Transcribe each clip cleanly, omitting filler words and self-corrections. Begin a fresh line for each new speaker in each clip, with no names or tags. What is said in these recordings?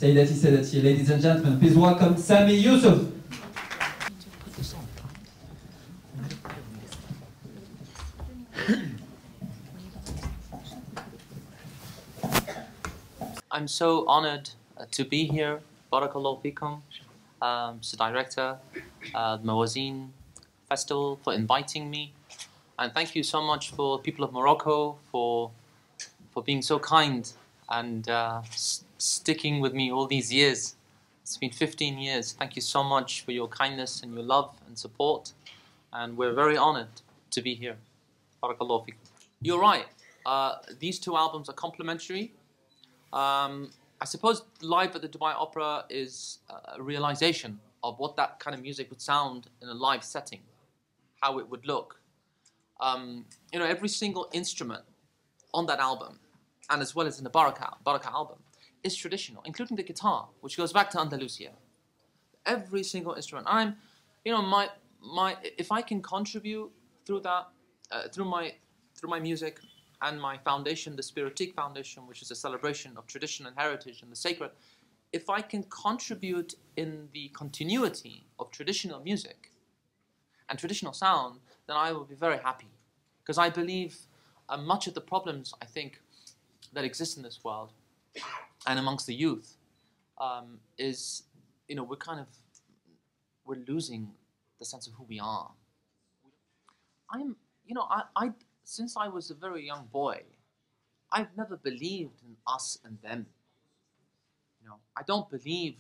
Sayyidati Sadati, ladies and gentlemen, please welcome Sami Yusuf.
I'm so honored to be here. Barakallahu fikum, Mr. Director, the Mawazin Festival, for inviting me. And thank you so much for the people of Morocco for being so kind and sticking with me all these years. It's been 15 years. Thank you so much for your kindness and your love and support. And we're very honored to be here. Barakallahu fikum. You're right. These two albums are complementary. I suppose Live at the Dubai Opera is a realization of what that kind of music would sound in a live setting, how it would look. You know, every single instrument on that album, and as well as in the Baraka album, is traditional, including the guitar, which goes back to Andalusia. Every single instrument. You know, if I can contribute through that, through my music and my foundation, the Spiritique Foundation, which is a celebration of tradition and heritage and the sacred, if I can contribute in the continuity of traditional music and traditional sound, then I will be very happy. Because I believe much of the problems, I think, that exist in this world and amongst the youth is, you know, we're losing the sense of who we are. Since I was a very young boy, I've never believed in us and them. You know, I don't believe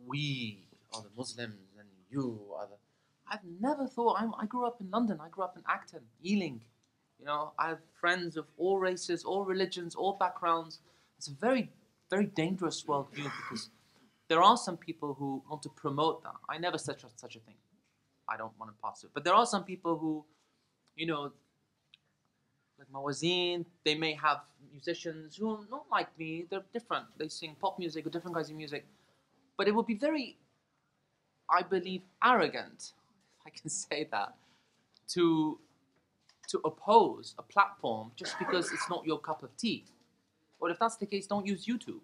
we are the Muslims and you are the... I've never thought... I grew up in London. I grew up in Acton, Ealing. You know, I have friends of all races, all religions, all backgrounds. It's a very, very dangerous worldview because there are some people who want to promote that. I never said such a thing. I don't want to pass it. But there are some people who, you know, like Mawazin, they may have musicians who are not like me. They're different. They sing pop music or different kinds of music. But it would be very, I believe, arrogant, if I can say that, to oppose a platform just because it's not your cup of tea. Or if that's the case, don't use YouTube.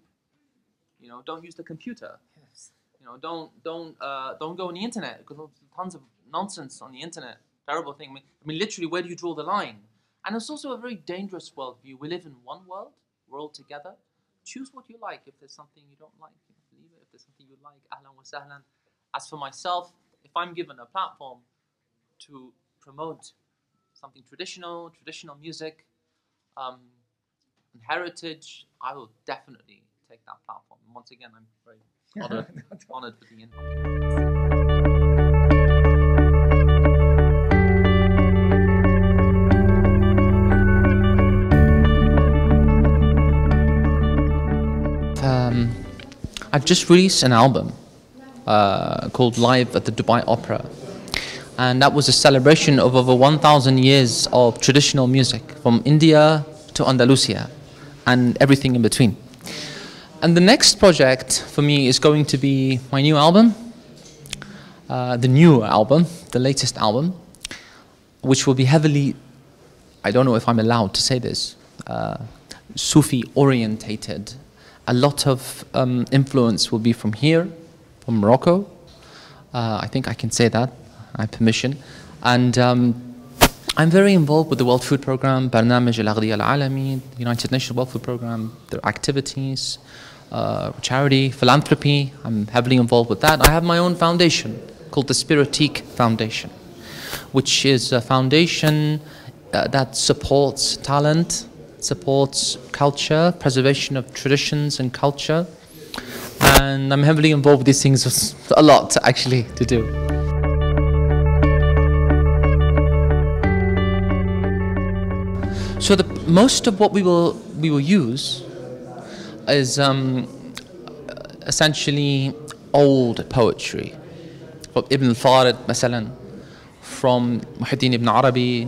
You know, don't use the computer. Yes. You know, don't go on the internet because there's tons of nonsense on the internet. Terrible thing. I mean, literally, where do you draw the line? And it's also a very dangerous worldview. We live in one world. We're all together. Choose what you like. If there's something you don't like, leave it. If there's something you like, ahlan wa sahlan. As for myself, if I'm given a platform to promote something traditional music, and heritage, I will definitely take that platform. And once again, I'm very honored for the invite. I've just released an album called Live at the Dubai Opera, and that was a celebration of over 1,000 years of traditional music from India to Andalusia and everything in between. And the next project for me is going to be my new album, the latest album, which will be heavily, I don't know if I'm allowed to say this, Sufi orientated. A lot of influence will be from here, from Morocco. I think I can say that, I have permission. And I'm very involved with the World Food Programme, برنامج الأغذية العالمي, the United Nations World Food Programme, their activities, charity, philanthropy. I'm heavily involved with that. I have my own foundation called the Spiritique Foundation, which is a foundation that supports talent, supports culture, preservation of traditions and culture. And I'm heavily involved with these things. There's a lot actually to do. So most of what we will use is essentially old poetry. From Ibn al-Farid, مثلا, from Muhyiddin ibn Arabi,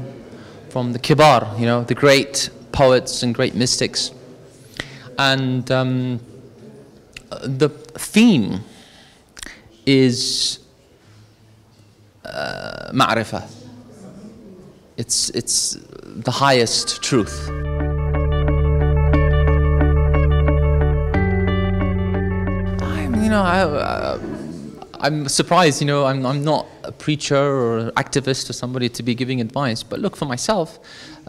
from the Kibar, you know, the great poets and great mystics. And the theme is ma'rifah. It's the highest truth. I'm surprised, I'm not a preacher or activist or somebody to be giving advice. But look, for myself,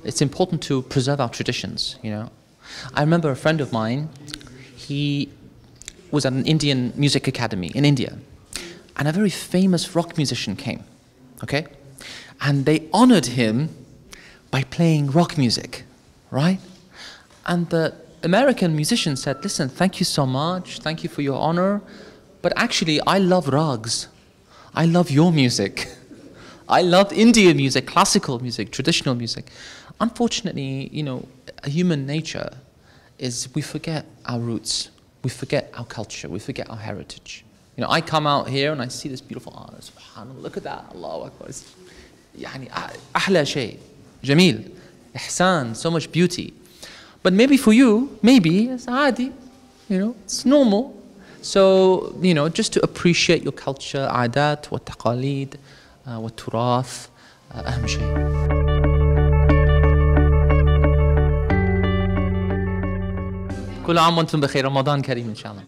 it's important to preserve our traditions, I remember a friend of mine, he was at an Indian music academy in India. And a very famous rock musician came, okay? And they honored him by playing rock music, right? And the American musician said, listen, thank you so much, thank you for your honor, but actually I love rags. I love your music. I love Indian music, classical music, traditional music. Unfortunately, human nature is we forget our roots, we forget our culture, we forget our heritage. I come out here and I see this beautiful art, subhanallah, look at that, Allahu Akbar. أحلى شيء, جميل, إحسان, so much beauty. But maybe for you, it's عادي, it's normal. So, just to appreciate your culture, عادات والتقاليد والتراث أهم شيء. كل عام وانتم بخير، رمضان كريم إن شاء الله.